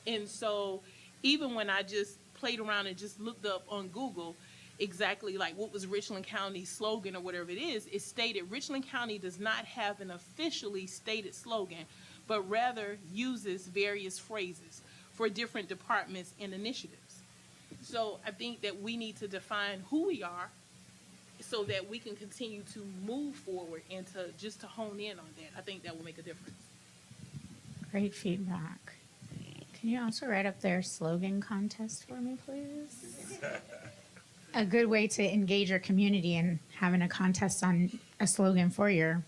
And so even when I just played around and just looked up on Google exactly like what was Richland County's slogan or whatever it is, it stated Richland County does not have an officially stated slogan, but rather uses various phrases for different departments and initiatives. So I think that we need to define who we are so that we can continue to move forward and to hone in on that. I think that will make a difference. Great feedback. Can you also write up their slogan contest for me, please? A good way to engage your community and having a contest on a slogan for your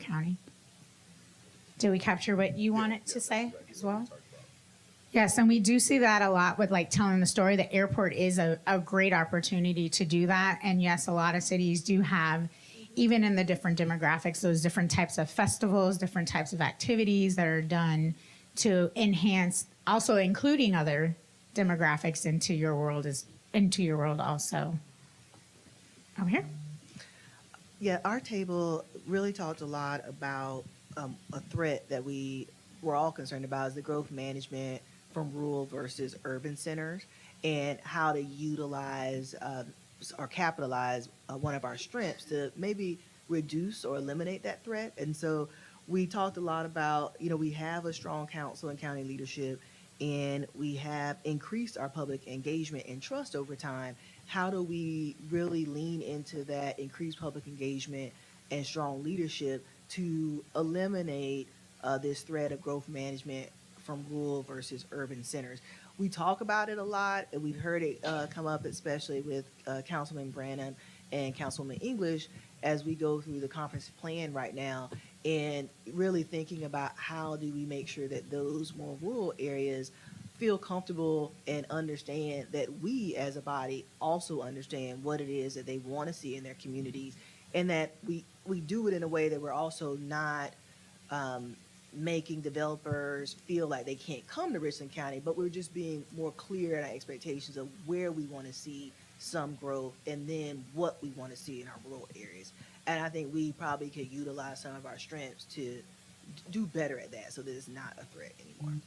county. Did we capture what you wanted to say as well? Yes, and we do see that a lot with like telling the story. The airport is a great opportunity to do that. And yes, a lot of cities do have, even in the different demographics, those different types of festivals, different types of activities that are done to enhance, also including other demographics into your world also. Over here. Yeah, our table really talked a lot about a threat that we were all concerned about is the growth management from rural versus urban centers and how to utilize or capitalize one of our strengths to maybe reduce or eliminate that threat. And so we talked a lot about, we have a strong council and county leadership, and we have increased our public engagement and trust over time. How do we really lean into that increased public engagement and strong leadership to eliminate this threat of growth management from rural versus urban centers? We talk about it a lot, and we've heard it come up, especially with Councilman Branham and Councilwoman English, as we go through the conference plan right now, and really thinking about how do we make sure that those more rural areas feel comfortable and understand that we as a body also understand what it is that they want to see in their communities, and that we do it in a way that we're also not making developers feel like they can't come to Richland County, but we're just being more clear in our expectations of where we want to see some growth and then what we want to see in our rural areas. And I think we probably could utilize some of our strengths to do better at that so that it's not a threat anymore.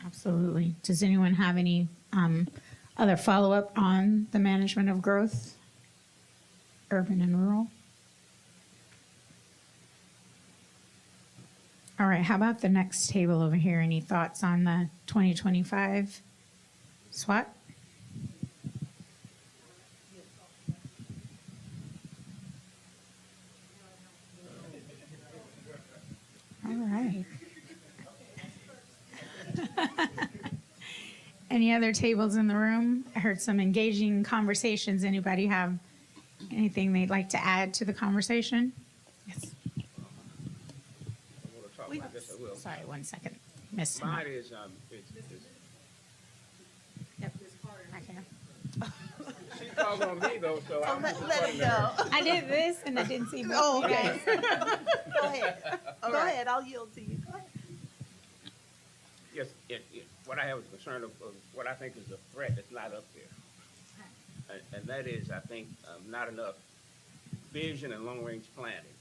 Absolutely. Does anyone have any other follow-up on the management of growth, urban and rural? All right, how about the next table over here? Any thoughts on the 2025 SWOT? All right. Any other tables in the room? I heard some engaging conversations. Anybody have anything they'd like to add to the conversation? Yes. I guess I will. Sorry, 1 second. Missed him. Mine is, Yep. Okay. she calls on me though, so I'm just let running it there. go. I did this and I didn't see both Oh, of you okay. guys. Go ahead. Go ahead. I'll yield to you. Go ahead. Yes, what I have is concern of what I think is a threat that's not up there. And that is, I think, not enough vision and long-range planning.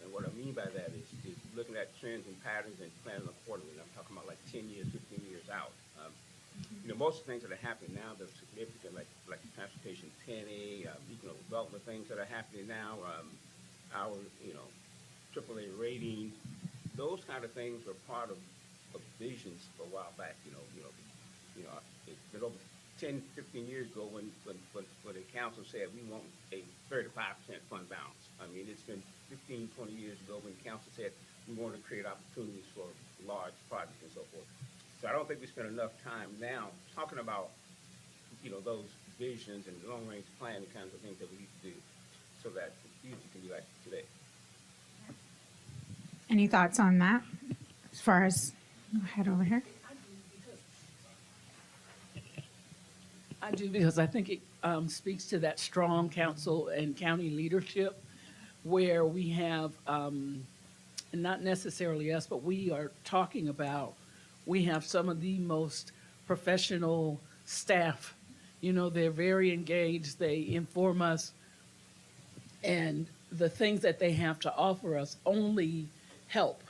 And what I mean by that is looking at trends and patterns and planning accordingly. And I'm talking about like 10 years, 15 years out. You know, most of the things that are happening now that are significant, like the transportation penny, economic development things that are happening now, our, you know, AAA rating, those kind of things are part of visions for a while back. But over 10, 15 years ago when the council said we want a 35% fund balance. I mean, it's been 15, 20 years ago when the council said we want to create opportunities for large projects and so forth. So I don't think we spend enough time now talking about, you know, those visions and long-range planning kinds of things that we need to do so that the future can be like today. Any thoughts on that? As far as, go ahead over here. I do, because I think it speaks to that strong council and county leadership where we have, and not necessarily us, but we are talking about, we have some of the most professional staff. You know, they're very engaged, they inform us, and the things that they have to offer us only help.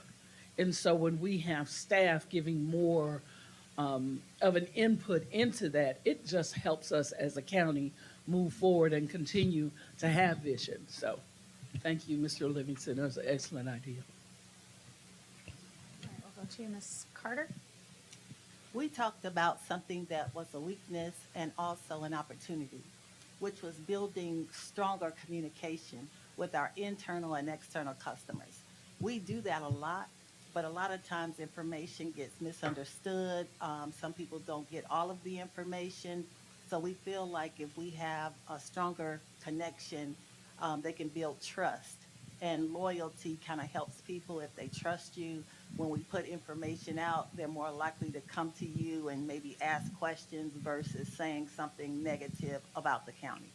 And so when we have staff giving more of an input into that, it just helps us as a county move forward and continue to have vision. So thank you, Mr. Livingston. That was an excellent idea. All right, we'll go to you, Ms. Carter. We talked about something that was a weakness and also an opportunity, which was building stronger communication with our internal and external customers. We do that a lot, but a lot of times information gets misunderstood. Some people don't get all of the information. So we feel like if we have a stronger connection, they can build trust. And loyalty kind of helps people if they trust you. When we put information out, they're more likely to come to you and maybe ask questions versus saying something negative about the county.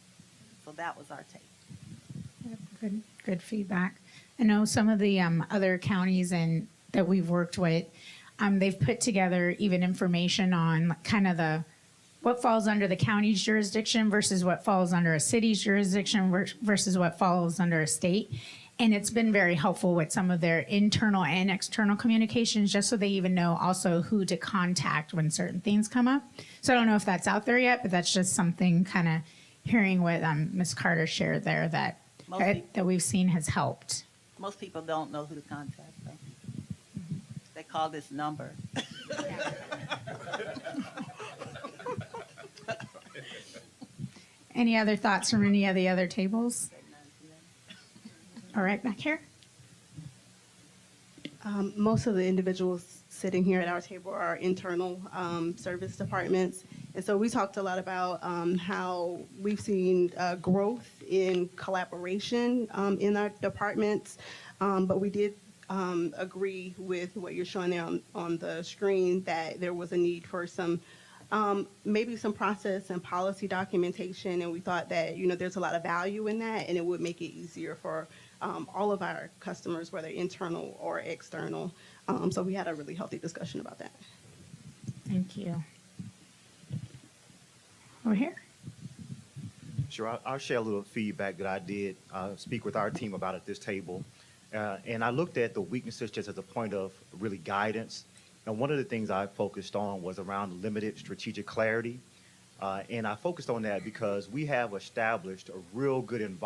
So that was our take. Good feedback. I know some of the other counties and that we've worked with, they've put together even information on kind of what falls under the county's jurisdiction versus what falls under a city's jurisdiction versus what falls under a state. And it's been very helpful with some of their internal and external communications, just so they even know also who to contact when certain things come up. So I don't know if that's out there yet, but that's just something kind of hearing what Ms. Carter shared there that we've seen has helped. Most people don't know who to contact, though. They call this number. Any other thoughts from any of the other tables? All right, back here. Most of the individuals sitting here at our table are internal service departments. And so we talked a lot about how we've seen growth in collaboration in our departments, but we did agree with what you're showing there on the screen, that there was a need for some maybe some process and policy documentation, and we thought that, you know, there's a lot of value in that, and it would make it easier for all of our customers, whether internal or external. So we had a really healthy discussion about that. Thank you. Over here. Sure, I'll share a little feedback that I did speak with our team about at this table. And I looked at the weaknesses just as a point of really guidance. And one of the things I focused on was around limited strategic clarity. And I focused on that because we have established a real good environment